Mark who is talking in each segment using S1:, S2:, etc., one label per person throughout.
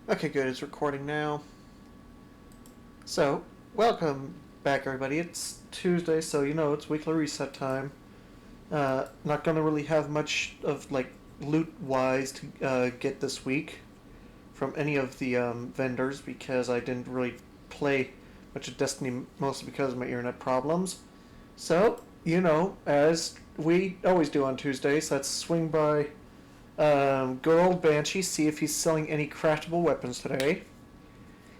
S1: Okay, good. It's recording now. So, welcome back, everybody. It's Tuesday, so you know it's weekly reset time. Not gonna really have much of loot-wise to get this week from any of the vendors because I didn't really play much of Destiny, mostly because of my internet problems. So, you know, as we always do on Tuesdays, let's swing by good old Banshee, see if he's selling any craftable weapons today.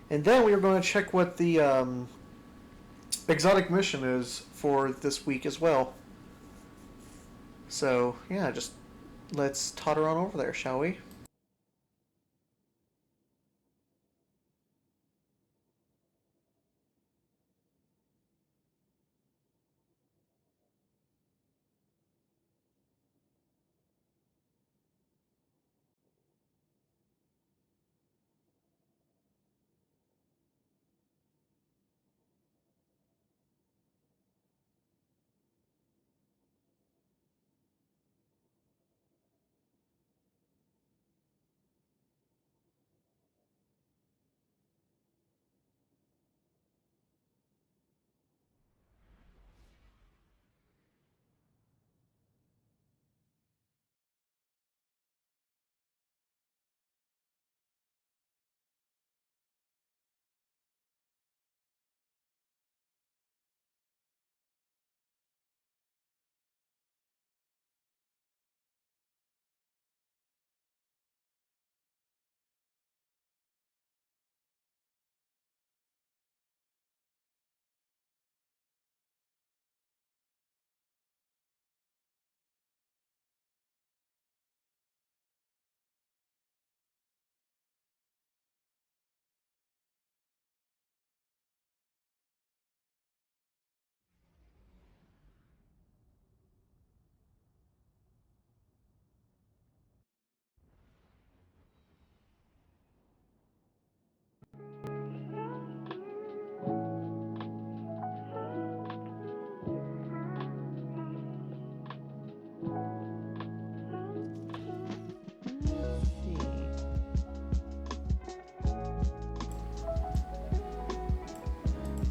S1: And then we are going to check what the exotic mission is for this week as well. So, yeah, just let's totter on over there, shall we?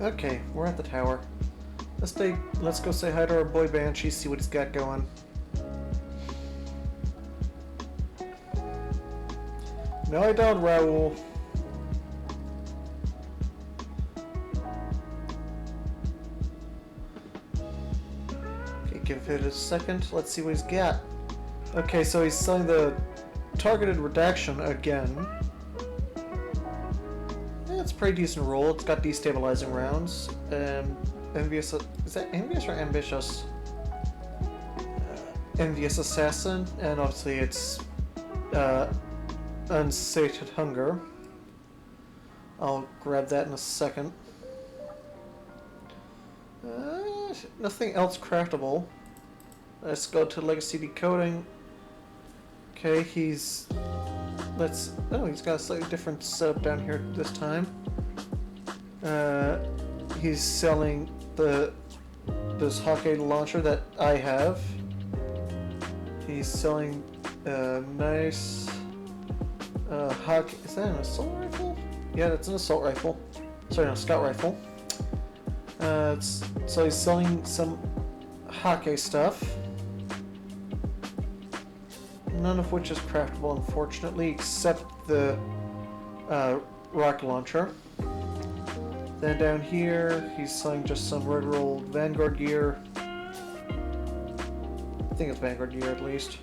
S1: Okay, we're at the tower. Let's go say hi to our boy Banshee, see what he's got going. No, I don't, Raoul. Okay, give it a second. Let's see what he's got. Okay, so he's selling the targeted redaction again. Yeah, it's a pretty decent roll. It's got destabilizing rounds. Envious. Is that envious or ambitious? Envious assassin, and obviously it's unsated hunger. I'll grab that in a second. Nothing else craftable. Let's go to legacy decoding. Okay, he's got a slightly different setup down here this time. He's selling this hockey launcher that I have. He's selling a nice hockey. Is that an assault rifle? Yeah, that's an assault rifle. Sorry, no, scout rifle. So he's selling some hockey stuff. None of which is craftable, unfortunately, except the rocket launcher. Then down here, he's selling just some regular Vanguard gear. I think it's Vanguard gear, at least.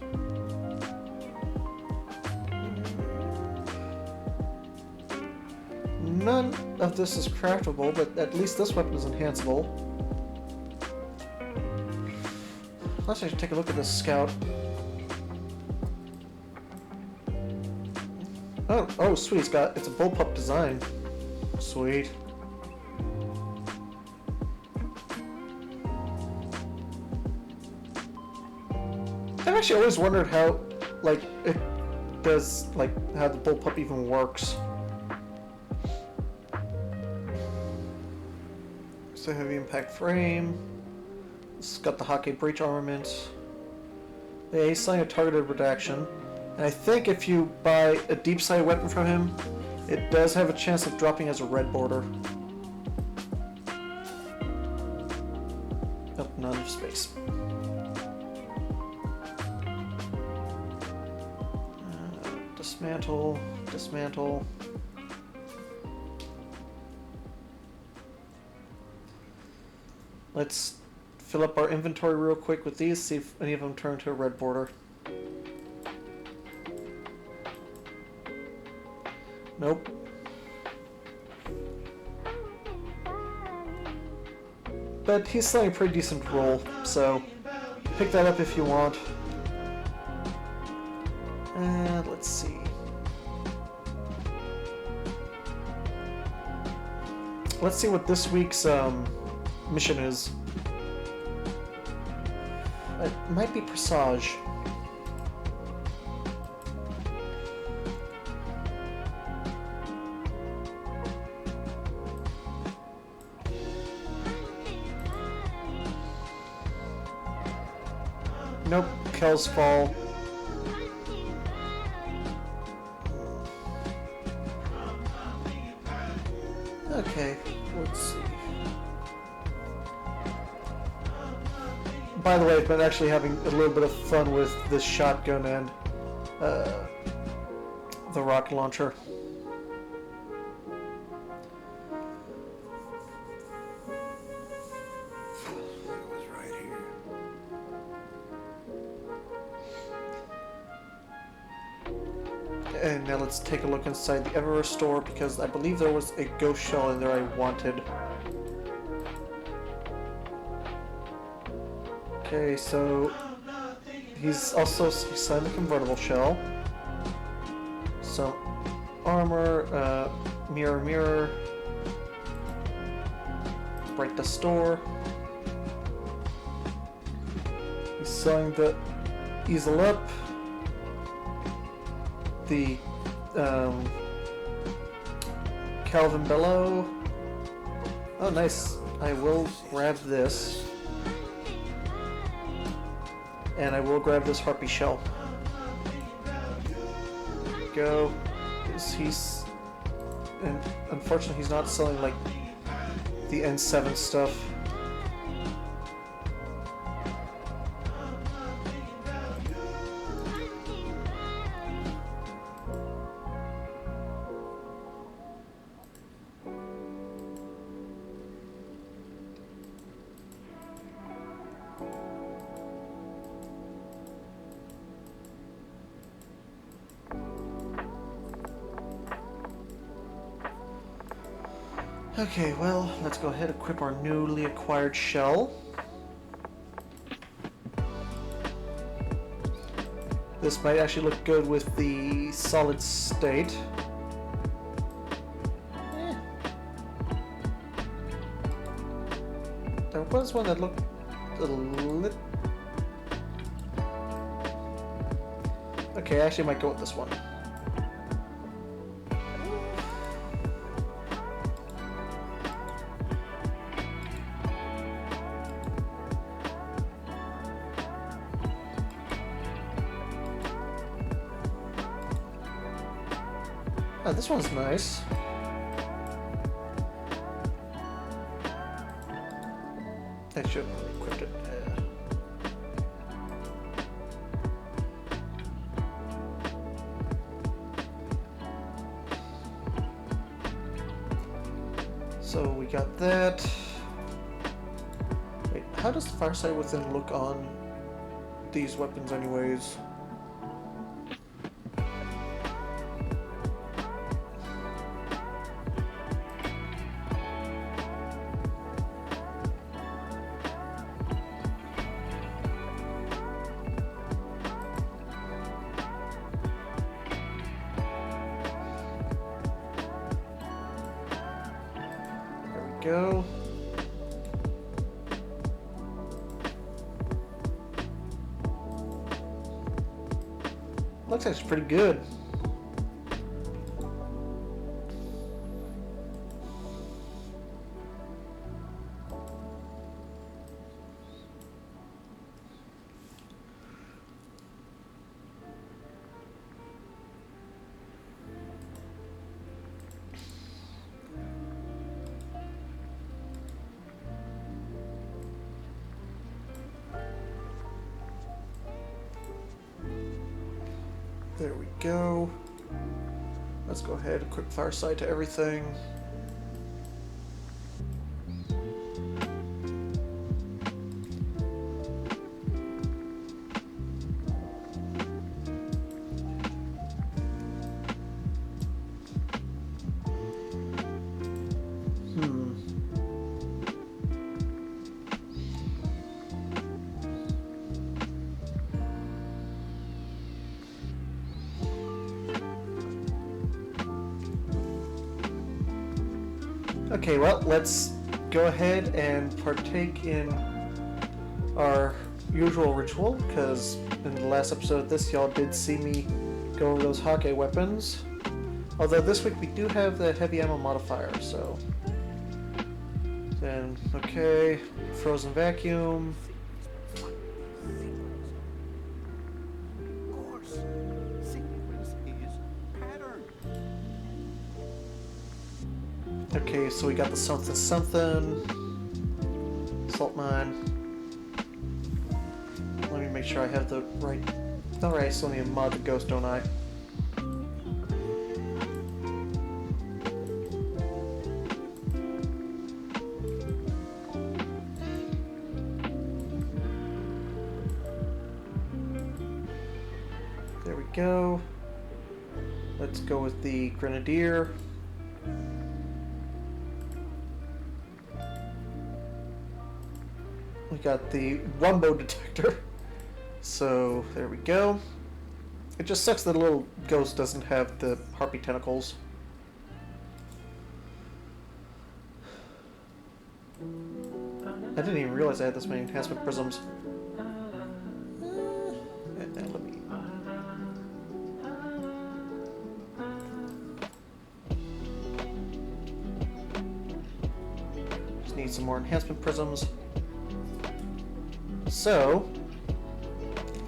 S1: None of this is craftable, but at least this weapon is enhanceable. Let's actually take a look at this scout. Oh, sweet, it's a bullpup design. Sweet. I've actually always wondered how, it does, how the bullpup even works. So heavy impact frame. It's got the hockey breach armament. Yeah, he's selling a targeted redaction. And I think if you buy a deep sight weapon from him, It does have a chance of dropping as a red border. Oh, not enough space. Dismantle, dismantle. Let's fill up our inventory real quick with these, see if any of them turn to a red border. Nope. But he's selling a pretty decent roll, so pick that up if you want. And let's see. Let's see what this week's mission is. It might be Presage. Nope, Kel's Fall. Okay, let's see. By the way, I've been actually having a little bit of fun with this shotgun and the rocket launcher. And now let's take a look inside the Everest store, because I believe there was a ghost shell in there I wanted. Okay, so he's also selling the convertible shell. So armor, mirror, mirror, break the store. He's selling the easel up. The Calvin Bellow. Oh, nice. I will grab this. And I will grab this Harpy Shell. Go. He's... And unfortunately, he's not selling, like, the N7 stuff. Okay, well, let's go ahead and equip our newly acquired shell. This might actually look good with the solid state. There was one that looked a little... Okay, I actually might go with this one. Oh, this one's nice. I should have equipped it. So we got that. Wait, how does the Firesight Within look on these weapons anyways? Go. Looks like it's pretty good. There we go. Let's go ahead and quick fire sight to everything. Okay, well, let's go ahead and partake in our usual ritual, because in the last episode of this, y'all did see me go over those Hake weapons. Although this week we do have the heavy ammo modifier, so... Then, okay, frozen vacuum. Okay, so we got the something something. Salt mine. Let me make sure I have the right... Alright, so let me mod the ghost, don't I? There we go. Let's go with the grenadier. We got the Wumbo detector. So there we go. It just sucks that the little ghost doesn't have the harpy tentacles. I didn't even realize I had this many enhancement prisms. And let me... Just need some more enhancement prisms. So,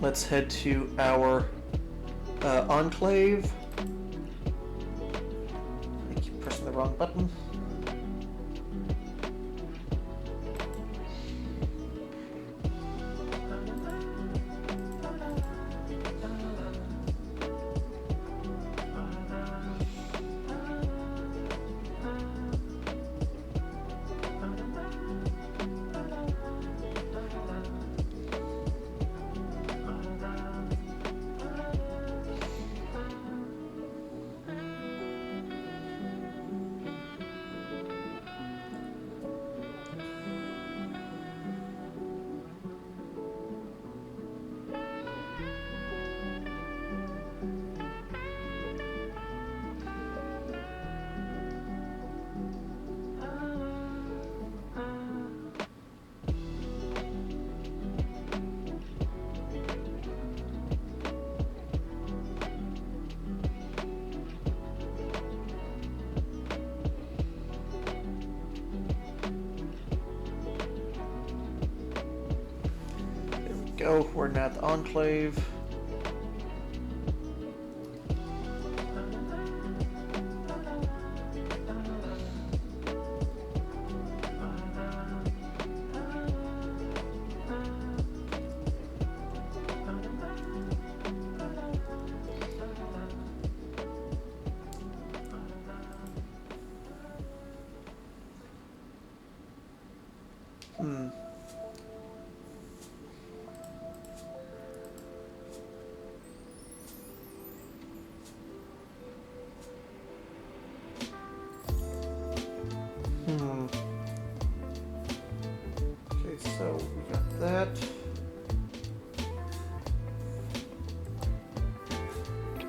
S1: let's head to our enclave. I keep pressing the wrong button. Go, we're now at the enclave. Okay, so we got that.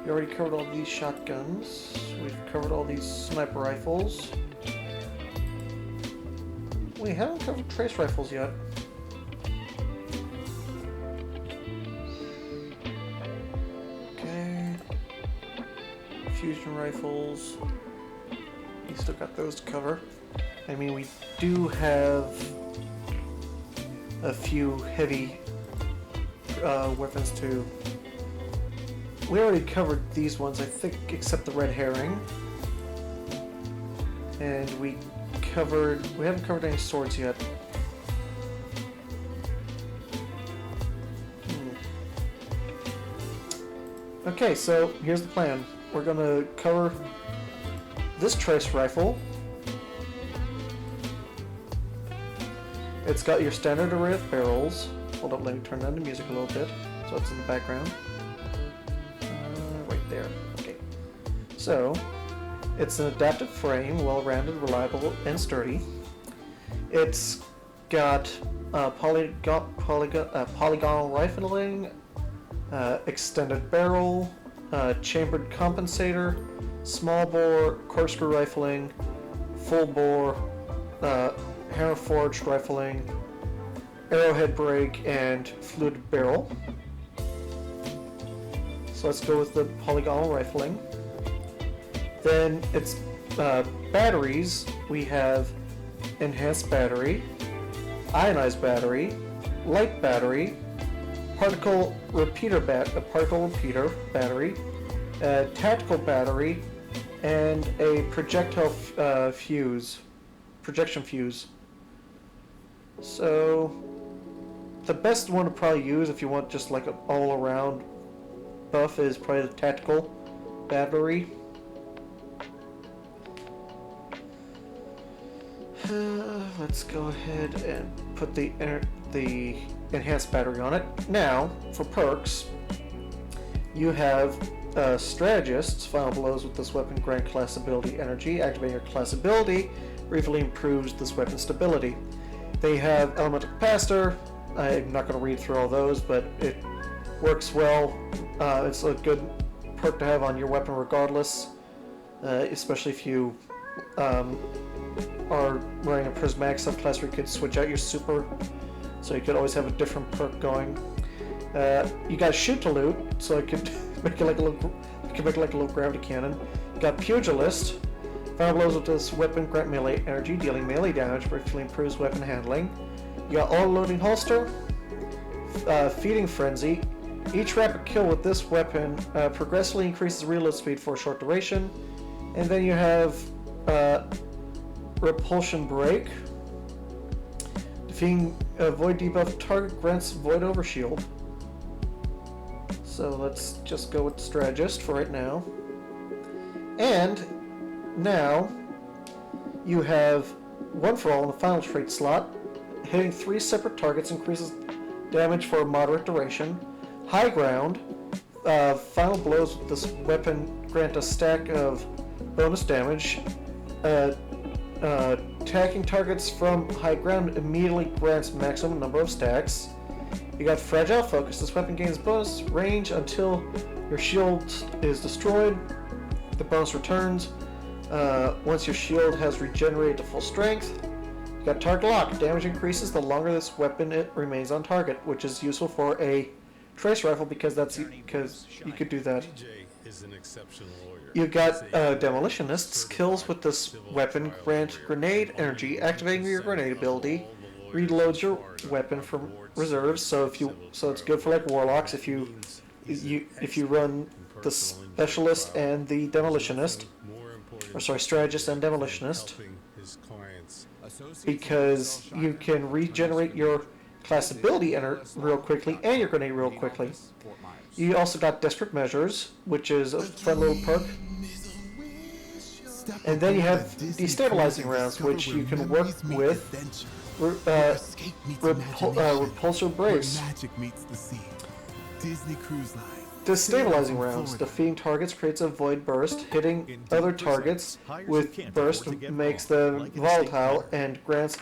S1: We already covered all these shotguns. We've covered all these sniper rifles. We haven't covered trace rifles yet. Okay. Fusion rifles. We still got those to cover. I mean, we do have a few heavy weapons too. We already covered these ones, I think, except the red herring. And we haven't covered any swords yet. Okay, so here's the plan. We're gonna cover this trace rifle. It's got your standard array of barrels. Hold up, let me turn down the music a little bit so it's in the background. Right there. Okay. So, it's an adaptive frame, well-rounded, reliable, and sturdy. It's got polygonal rifling, extended barrel, chambered compensator, small bore corkscrew rifling, full bore hammer forged rifling, arrowhead brake, and fluted barrel. So let's go with the polygonal rifling. Then it's batteries. We have enhanced battery, ionized battery, light battery, particle repeater battery, tactical battery, and a projectile projection fuse. So the best one to probably use if you want just like an all-around buff is probably the tactical battery. Let's go ahead and put the enhanced battery on it. Now, for perks, you have strategists. Final blows with this weapon grant class ability energy. Activating your class ability briefly improves this weapon's stability. They have elemental capacitor. I'm not going to read through all those, but it works well. It's a good perk to have on your weapon regardless, especially if you are running a prismatic subclass where you could switch out your super, so you could always have a different perk going. You got shoot to loot, so it could make it like a little gravity cannon. You got pugilist. Final blows with this weapon grant melee energy, dealing melee damage, briefly improves weapon handling. You got auto-loading holster, feeding frenzy. Each rapid kill with this weapon progressively increases reload speed for a short duration. And then you have repulsion brake. Defeating a void debuff target grants void overshield. So let's just go with the strategist for right now. And now you have one for all in the final trait slot. Hitting 3 separate targets increases damage for a moderate duration. High ground. Final blows with this weapon grant a stack of bonus damage. Attacking targets from high ground immediately grants maximum number of stacks. You got fragile focus. This weapon gains bonus range until your shield is destroyed. The bonus returns once your shield has regenerated to full strength. You got target lock. Damage increases the longer this weapon it remains on target, which is useful for a trace rifle because you could do that. You got demolitionist. Kills with this weapon grant grenade energy. Activating your grenade ability reloads your weapon from reserves. So it's good for like warlocks if you run the specialist and the demolitionist, or sorry, strategist and demolitionist, because you can regenerate your class ability real quickly and your grenade real quickly. You also got desperate measures, which is a fun little perk. And then you have destabilizing rounds, which you can work with repulsor brace. Destabilizing rounds. Defeating targets creates a void burst. Hitting other targets with burst makes them volatile and grants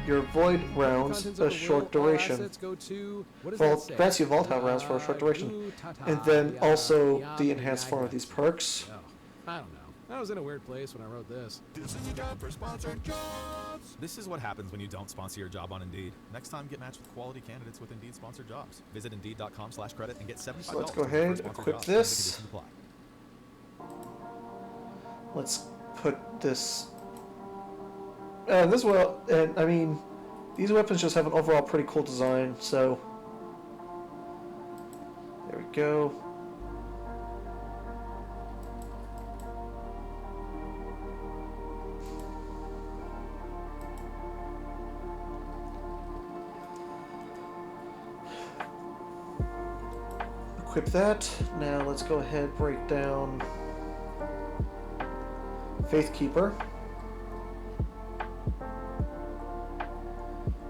S1: your void rounds a short duration. Grants you volatile rounds for a short duration. And then also the enhanced form of these perks.
S2: I don't know. I was in a weird place when I wrote this.
S3: This is a job for sponsored jobs. This is what happens when you don't sponsor your job on Indeed. Next time, get matched with quality candidates with Indeed sponsored jobs. Visit Indeed.com/credit and get $75.
S1: So let's go ahead and equip this. Let's put this. This well, and I mean, these weapons just have an overall pretty cool design. So there we go. equip that. Now let's go ahead, break down Faithkeeper.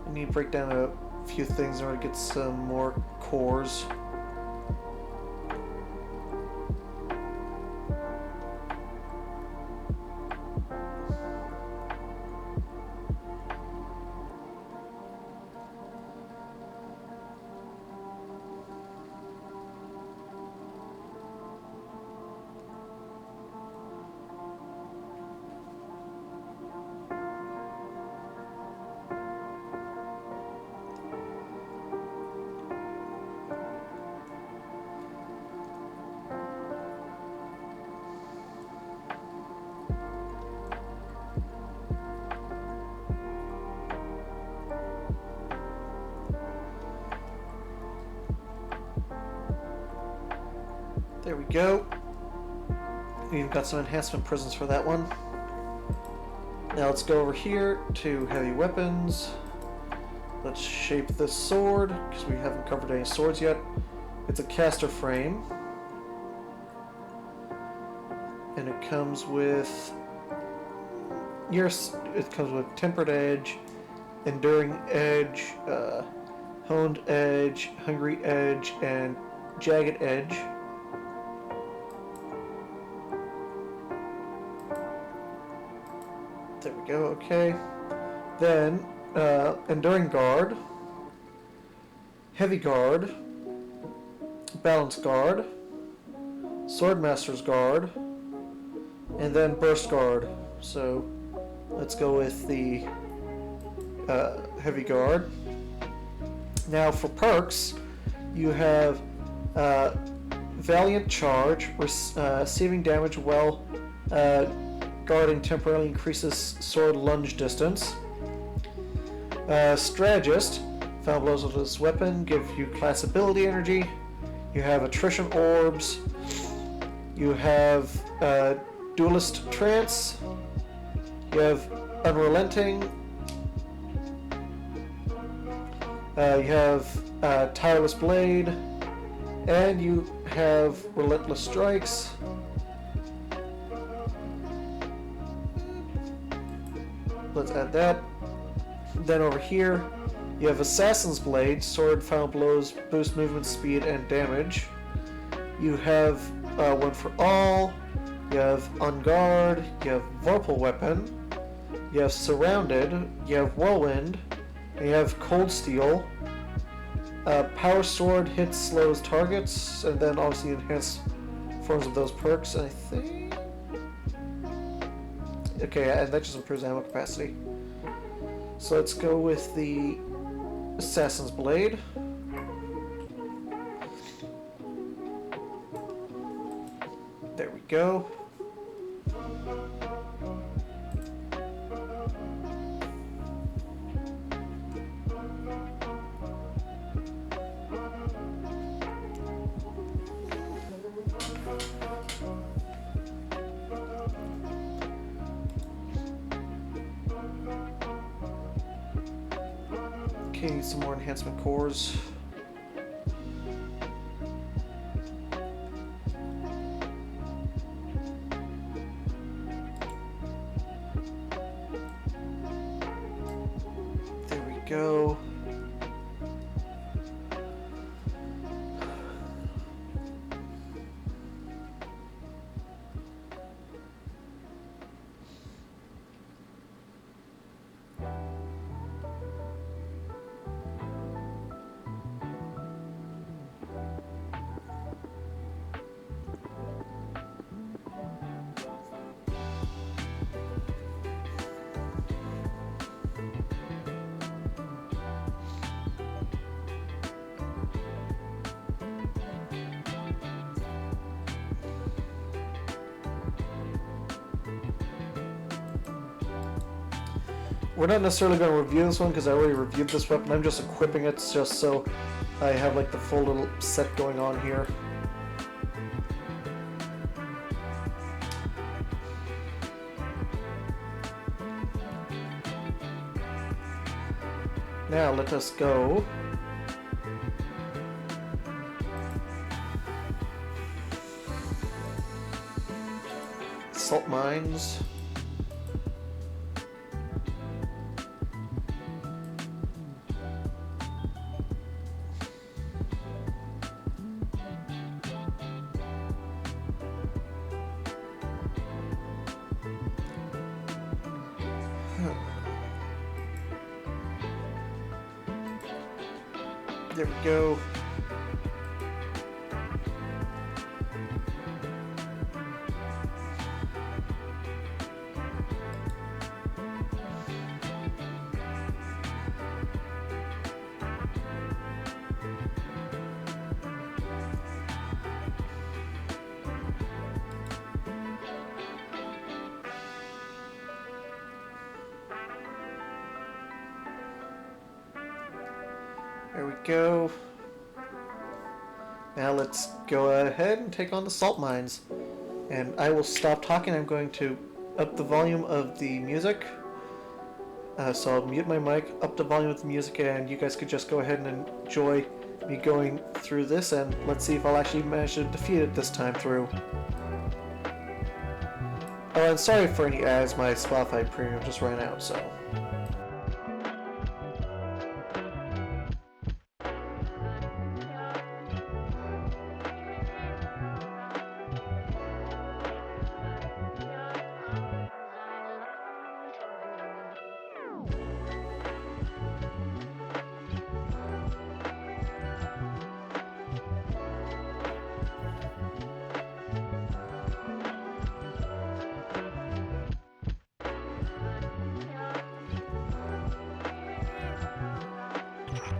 S1: I need to break down a few things in order to get some more cores. There we go. We've got some enhancement prisms for that one. Now let's go over here to heavy weapons. Let's shape this sword, because we haven't covered any swords yet. It's a caster frame. And it comes with tempered edge, enduring edge, honed edge, hungry edge, and jagged edge. There we go, okay. Then, Enduring Guard, Heavy Guard, Balance Guard, Swordmaster's Guard, and then Burst Guard. So, let's go with the Heavy Guard. Now for perks, you have Valiant Charge, receiving damage while guarding temporarily increases sword lunge distance. Strategist, final blows with this weapon give you class ability energy. You have attrition orbs. You have duelist trance. You have unrelenting. You have tireless blade, and you have relentless strikes. Let's add that. Then over here, you have Assassin's Blade, sword, final blows, boost movement speed and damage. You have one for all. You have On Guard. You have Vorpal Weapon. You have Surrounded. You have Whirlwind. And you have Cold Steel. Power Sword hits, slows targets, and then obviously enhanced forms of those perks. I think. Okay, and that just improves ammo capacity. So let's go with the Assassin's Blade. There we go. Okay, need some more enhancement cores. There we go. We're not necessarily going to review this one because I already reviewed this weapon. I'm just equipping it just so I have like the full little set going on here. Now let us go salt mines. There we go. There we go. Now let's go ahead and take on the salt mines. And I will stop talking. I'm going to up the volume of the music. So I'll mute my mic, up the volume of the music, and you guys could just go ahead and enjoy me going through this, and let's see if I'll actually manage to defeat it this time through. Oh, and sorry for any ads, my Spotify premium just ran out, so...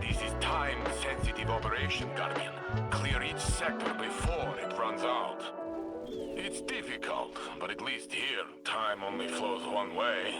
S4: This is time-sensitive operation, Guardian. Clear each sector before it runs out. It's difficult, but at least here, time only flows one way.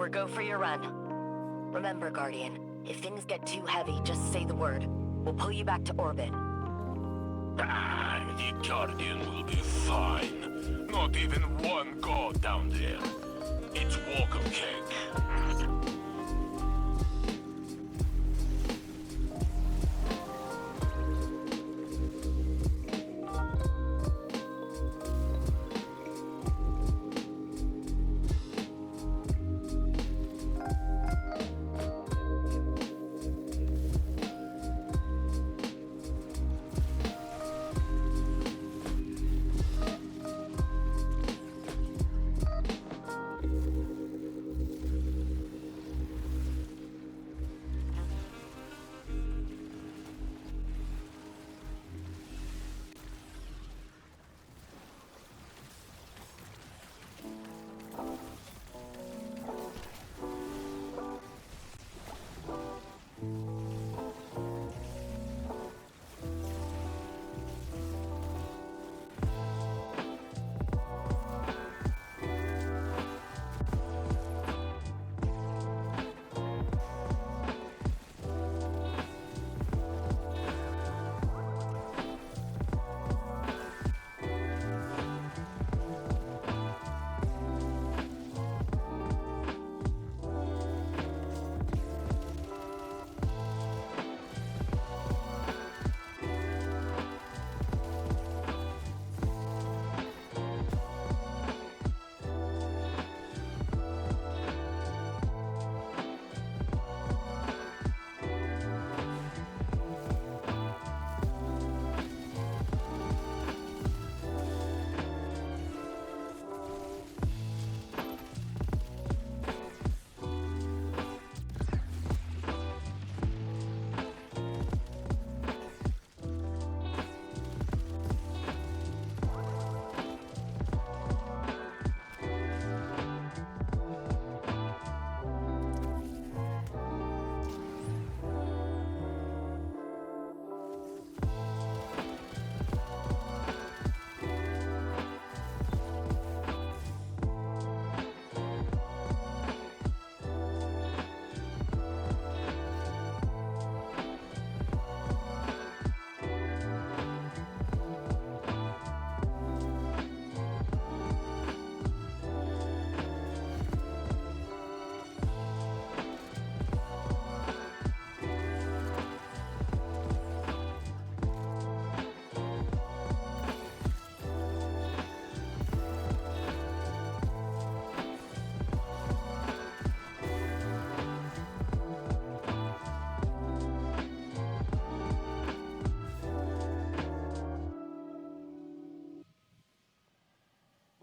S5: or go for your run. Remember, Guardian, if things get too heavy, just say the word. We'll pull you back to orbit.
S4: The Guardian will be fine. Not even one god down there. It's walk of cake.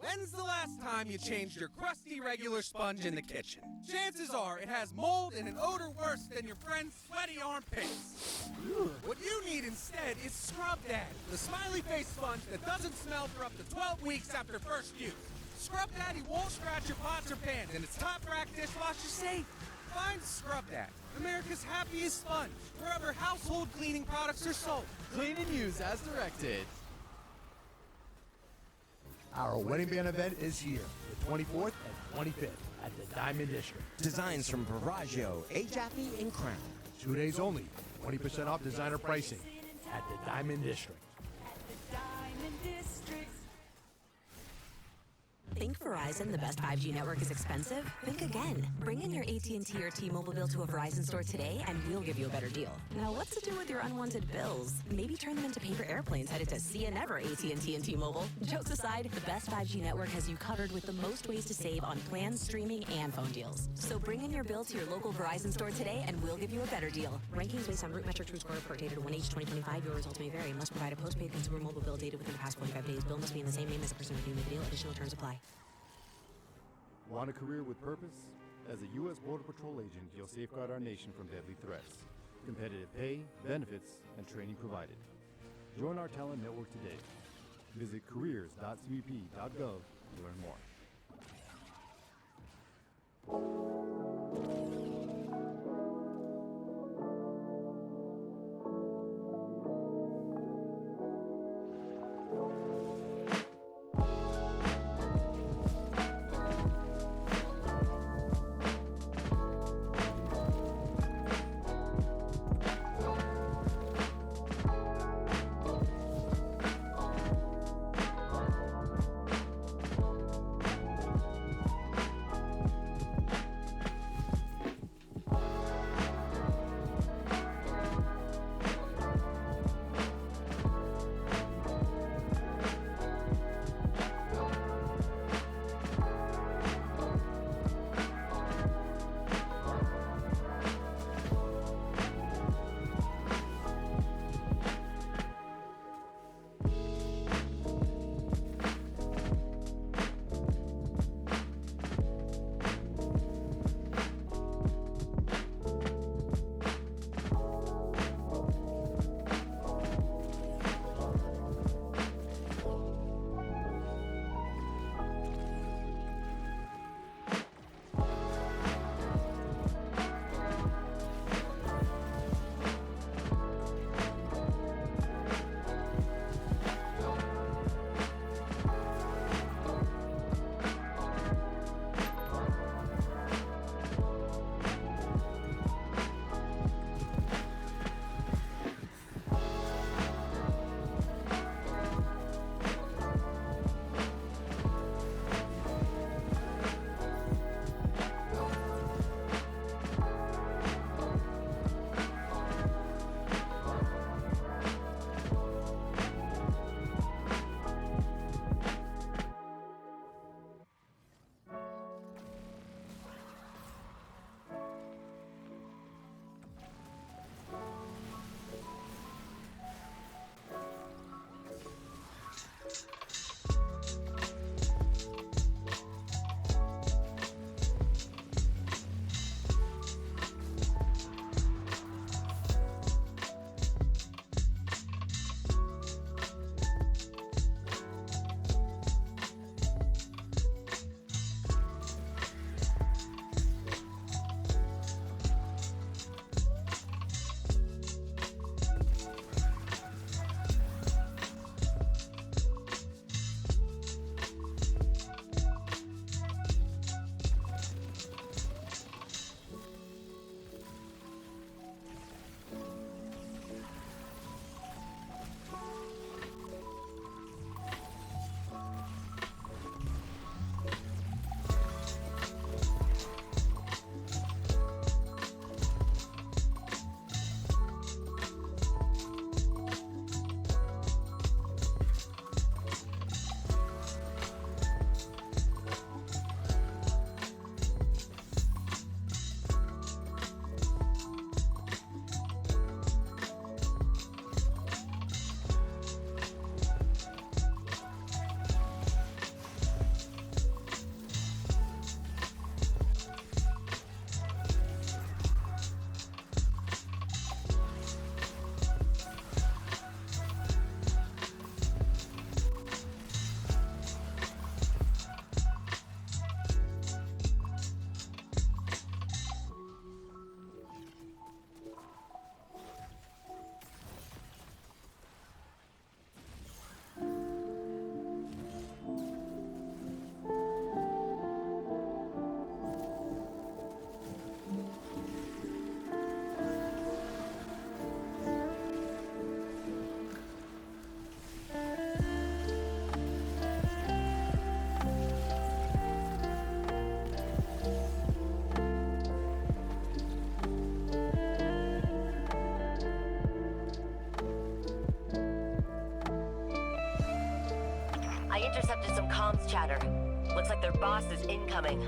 S6: When's the last time you changed your crusty regular sponge in the kitchen? Chances are it has mold and an odor worse than your friend's sweaty armpits. What you need instead is Scrub Daddy, the smiley face sponge that doesn't smell for up to 12 weeks after first use. Scrub Daddy won't scratch your pots or pans, and it's top rack dishwasher safe. Find Scrub Daddy, America's happiest sponge, wherever household cleaning products are sold.
S7: Clean and use as directed. Our wedding band event is here, the 24th and 25th at the Diamond District.
S8: Designs from Viraggio, Jaffe, and Crown.
S7: 2 days only, 20% off designer pricing at the Diamond District.
S5: Think Verizon, the best 5G network, is expensive? Think again. Bring in your AT&T or T-Mobile bill to a Verizon store today, and we'll give you a better deal. Now, what's to do with your unwanted bills? Maybe turn them into paper airplanes headed to See and Never AT&T and T-Mobile. Jokes aside, the best 5G network has you covered with the most ways to save on plans, streaming, and phone deals. So bring in your bill to your local Verizon store today, and we'll give you a better deal. Rankings based on root metric true score report dated 1H2025. Your results may vary. Must provide a postpaid consumer mobile bill dated within the past 45 days. Bill must be in the same name as the person reviewing the deal. Additional terms apply.
S9: Want a career with purpose? As a U.S. Border Patrol agent, you'll safeguard our nation from deadly threats. Competitive pay, benefits, and training provided. Join our talent network today. Visit careers.cbp.gov to learn more.
S10: comms chatter. Looks like their boss is incoming.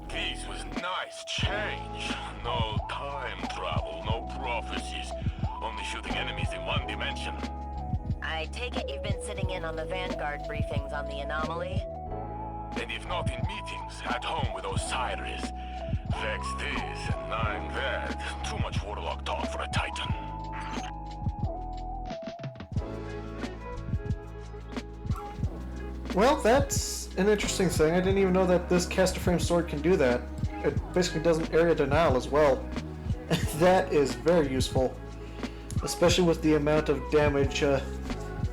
S4: This was nice change. No time travel, no prophecies. Only shooting enemies in one dimension.
S10: I take it you've been sitting in on the Vanguard briefings on the anomaly?
S4: And if not in meetings, at home with Osiris. Vex this and nine that. Too much warlock talk for a Titan.
S1: Well, that's an interesting thing. I didn't even know that this caster frame sword can do that. It basically does an area denial as well. That is very useful, especially with the amount of damage that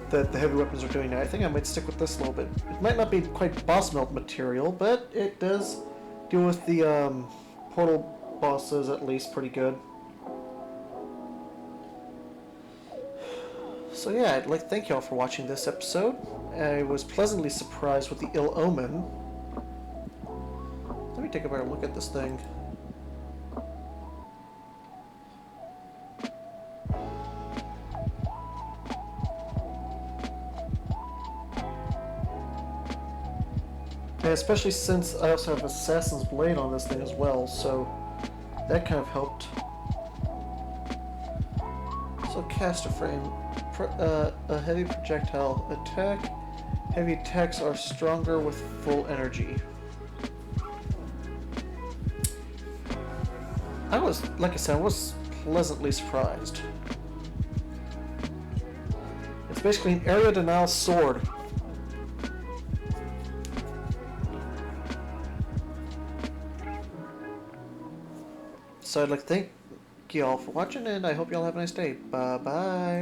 S1: the heavy weapons are doing now. I think I might stick with this a little bit. It might not be quite boss melt material, but it does deal with the portal bosses at least pretty good. So yeah, I'd like to thank you all for watching this episode. I was pleasantly surprised with the ill omen. Let me take a better look at this thing. And especially since I also have Assassin's Blade on this thing as well, so that kind of helped. So caster frame, a heavy projectile attack. Heavy attacks are stronger with full energy. Like I said, I was pleasantly surprised. It's basically an area denial sword. So I'd like to thank you all for watching, and I hope you all have a nice day. Bye-bye.